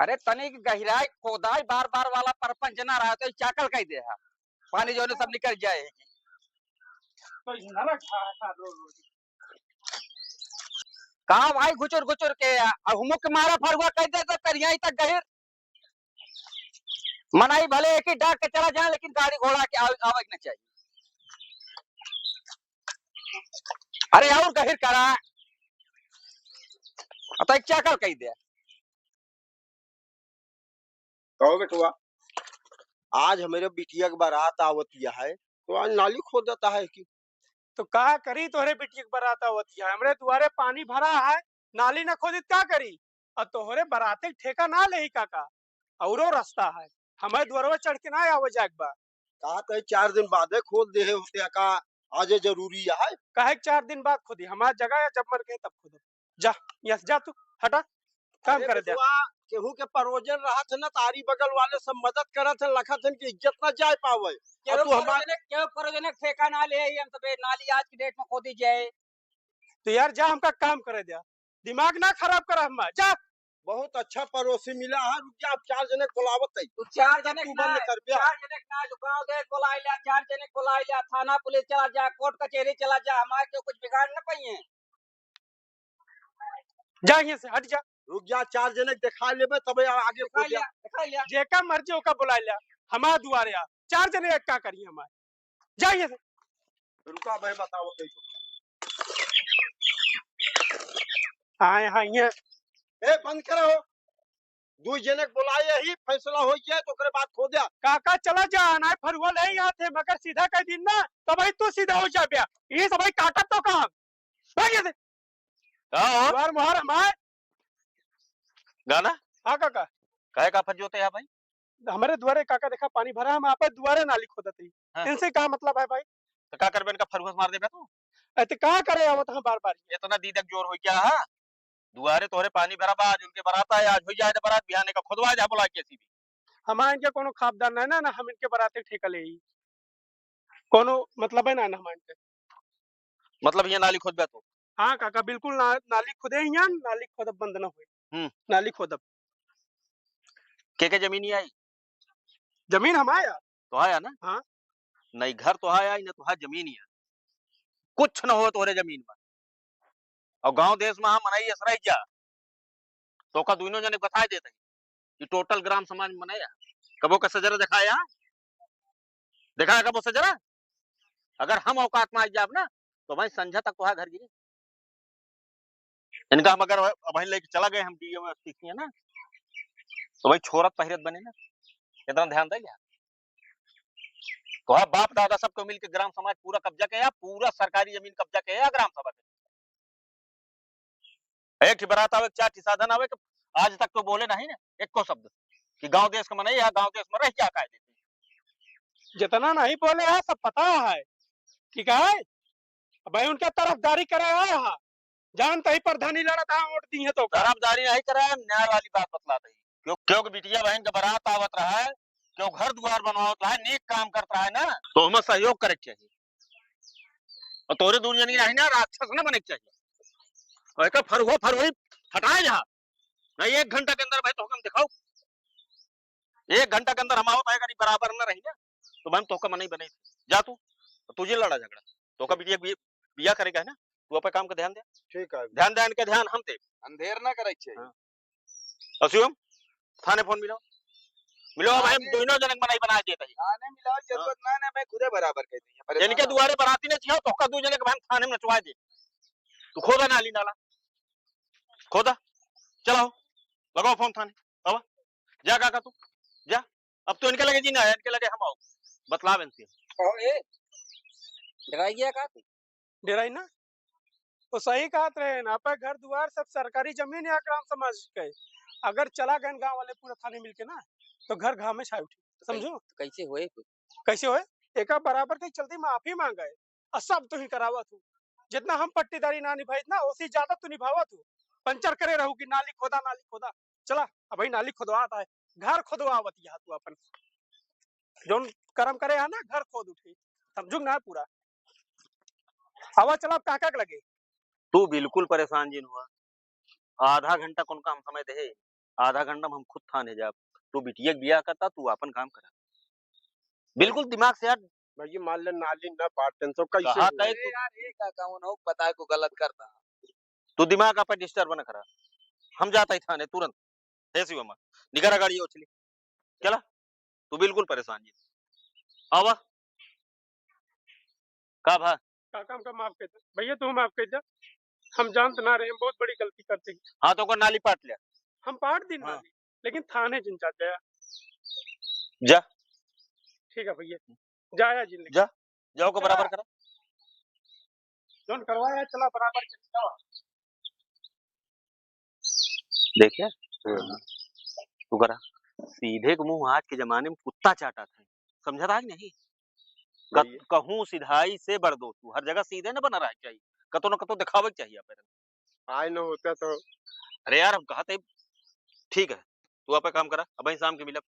अरे तनिक गहराई खोदाई बार बार वाला परपंच ना रहा तो चाकल कह दे है पानी जो है सब निकल जाए। तो इन्हारा खा रोज रोज। कहा भाई घुचुर घुचुर के हुमुक के मारा फरुआ कह दे तो करिया तक गहिर मनाई भले एक ही डाक के चला जाए लेकिन गाड़ी घोड़ा के आवे न चाहिए। अरे और गहिर करा तो एक चाकल कह दे। कहो बेटुआ, आज हमारे बिटिया की बारात आवतिया है तो आज नाली खोद देता है कि तो का करी तोहरे बिटिया के बरात आवती है, हमरे दुआरे पानी भरा है, नाली न खोदित का करी। और तोहरे बराते के ठेका ना ले काका, औरो रास्ता है, हमारे द्वारवा चढ़ के ना आवे जाए बा। कहा तो 4 दिन बाद खोद दे है उसने का आज जरूरी है। काहे 4 दिन बाद खोदी, हमार जगह है, जब मर गए तब खोदो। जा यहाँ से जा, तू हटा काम अरे कर दे। बेटुआ, केहू के परोजन रहा था ना, तारी बगल वाले सब मदद करा थे, लखा थे कि इज्जत ना जाए पावे। और तू हमारे क्यों परोजनक ठेका ना ले हम तो नाली आज की डेट में खोदी जाए। तो यार जा, हमका काम करे दिया, दिमाग ना खराब करा हम जा। बहुत अच्छा पड़ोसी मिला है, रुक जा, 4 जने बुलावत है। तू 4 जने तू बंद कर दिया। 4 जने ना गांव देश बुला लिया, 4 जने बुला लिया, थाना पुलिस चला जा, कोर्ट कचहरी चला जा, हमारे क्यों कुछ बिगाड़ न पाइए। जा यहाँ से हट जा। रुक जा, 4 जने दिखा लेबे तब आगे दिखा खोद लिया दिया। दिखा लिया। जेका मर्जी ओका बुला लिया, हमार दुआरे आ, 4 जने एक का करिए हमारे। जा यहाँ से। रुका भाई, बताओ तो हाँ हाँ ये ए बंद करो। 2 जने बुलाए ही फैसला हो जाए तो ओकरे बाद खोदिया। काका चला जा, ना फरुआ ले यहाँ थे मगर सीधा कह दिन ना तो भाई तू सीधा हो जा बिया, ये सब भाई काटत तो काम भाग यहाँ से। द्वार मोहर हमारे गाना हाँ काका, काहे का फजोते है भाई। हमारे द्वारे काका देखा पानी भरा, हम आप द्वारे नाली खोदत ही। हाँ। इनसे क्या मतलब है भाई, तो का करबे इनका फरगस मार देबे तू। ऐसे कहाँ करे आवत हम बार बार। इतना दीदक जोर हो क्या है, दुआरे तोहरे पानी भरा बा, आज उनके बरात है, आज हो जाए तो बारात बिहाने का खुदवा जा बुला के सीधी। हमारे इनके कोनो खापदार नहीं ना, ना हम इनके बराते ठेका ले ही कोनो मतलब है ना हमारे इनके। मतलब ये नाली खोदबे तू। हाँ काका बिल्कुल ना, नाली खुदे ही यहाँ, नाली खोदब बंद ना हुई। नाली खोदब। के जमीन ही आई जमीन हमारा तो आया ना। हाँ। नहीं घर तो आया ही ना, तो जमीन ही है, कुछ न हो तोरे जमीन में। और गांव देश में हम मनाई असराई जा तो का दोनों जने बता देते कि टोटल ग्राम समाज में मनाया कबो का सजरा दिखाया, दिखाया कबो सजरा। अगर हम औकात में आ जाब ना तो भाई संझा तक तो घर गिरी इनका। हम अगर वहीं लेके चला गए हम डीओ में सीखिए ना तो भाई छोरत पहिरत बने ना, इतना ध्यान देगा। तो बाप दादा सबको मिलकर ग्राम समाज पूरा कब्जा किया, पूरा सरकारी जमीन कब्जा किया ग्राम सभा पे। एक ही बारात आवे, 4 साधन आवे, आज तक तो बोले नहीं ना एक को शब्द कि गांव देश का मनाई है, गांव देश में रह क्या कायदे। जितना नहीं बोले है सब पता है, ठीक है भाई उनका तरफदारी करे आया है, जानते ही प्रधानी लड़ा था वोट दी है तो तरफदारी नहीं करे, न्याय वाली बात बतलाते ही क्योंकि बिटिया बहन का बारात आवत रहा है, क्यों घर द्वार बनवात रहा है, नेक काम करता है ना, तो हमें सहयोग करे चाहिए। और तोरे दुनिया नहीं रही ना, राक्षस न बने चाहिए। और एक फरवरी हटाए जहाँ नहीं, 1 घंटा के अंदर भाई तो हम दिखाओ, 1 घंटा के अंदर हम आओ तो बराबर न रही ना तो भाई तो मना ही बने जा तू, तुझे लड़ा झगड़ा तो का बिटिया बिया करेगा है ना, तू अपने काम का ध्यान दे। ठीक है, ध्यान देने के ध्यान हम दे, अंधेर ना करे चाहिए। हाँ। असियम थाने फोन मिलो भाई, दोनों जनक मनाई बना देता है। थाने मिलाओ जरूरत ना ना, मैं खुदे बराबर कह दी इनके दुआरे बराती ने चाहिए तो का दो जनक भाई थाने में नचवा दे। तू खोदा नाली नाला खोदा, चलाओ लगाओ फोन थाने, अब जा काका तू जा। अब तो इनके लगे जी ना, इनके लगे हम आओ बतलाव इनसे डराइए का डेराई ना तो सही कहा रहे ना, पर घर द्वार सब सरकारी जमीन या ग्राम समाज के, अगर चला गए गांव वाले पूरा थाने मिलके ना तो घर घाव में छाई उठी, समझो कैसे हुए कैसे होए। एक बराबर के चलती माफी मांगा है और सब तू ही करावा तू, जितना हम पट्टीदारी ना निभाई ना उसी ज्यादा तू निभावा तू। पंचर करे रहू कि नाली खोदा चला, अब भाई नाली खुदवाता है, घर खुदवावत यहाँ तू अपन जोन कर्म करे है ना, घर खोद उठी, समझू ना पूरा। हवा चला काका के लगे। तू बिल्कुल परेशान जिन हुआ, आधा घंटा कौन काम समय दे आधा घंटा में हम खुद थाने जाब। तू बिटिया बिया करता, तू अपन काम करा। बिल्कुल दिमाग से यार। भैया मान ले नाली न पाटन तो कैसे कहा हुआ? तय अरे यार एक अकाउंट हो पता है को गलत करता। तू दिमाग अपन डिस्टर्ब न करा। हम जाता ही थाने तुरंत। ऐसी हुआ निकरा गाड़ी हो चली चला। तू बिल्कुल परेशान जी। आवा का भा काका हमका माफ कर दे भैया, तू माफ कर दे। हम जानते ना रहे, हम बहुत बड़ी गलती करते हैं। हाँ तो को नाली पाट लिया। हम पाट दिन हाँ। नाली, लेकिन थाने जिन जा जाया। जा ठीक है भैया, जाया जिन जा जाओ को बराबर करा। जोन करवाया चला बराबर चला। देखिए तू करा सीधे के मुंह आज के जमाने में कुत्ता चाटा था। समझा था कि नहीं? भैया कहूँ सिधाई से बढ़ दो, तू हर जगह सीधे न बना रहा चाहिए। कतो न कतो दिखावे के चाहिए अपन। आय न होता तो अरे यार हम कहा थे ठीक है, तू आप काम करा अब शाम के मिलब।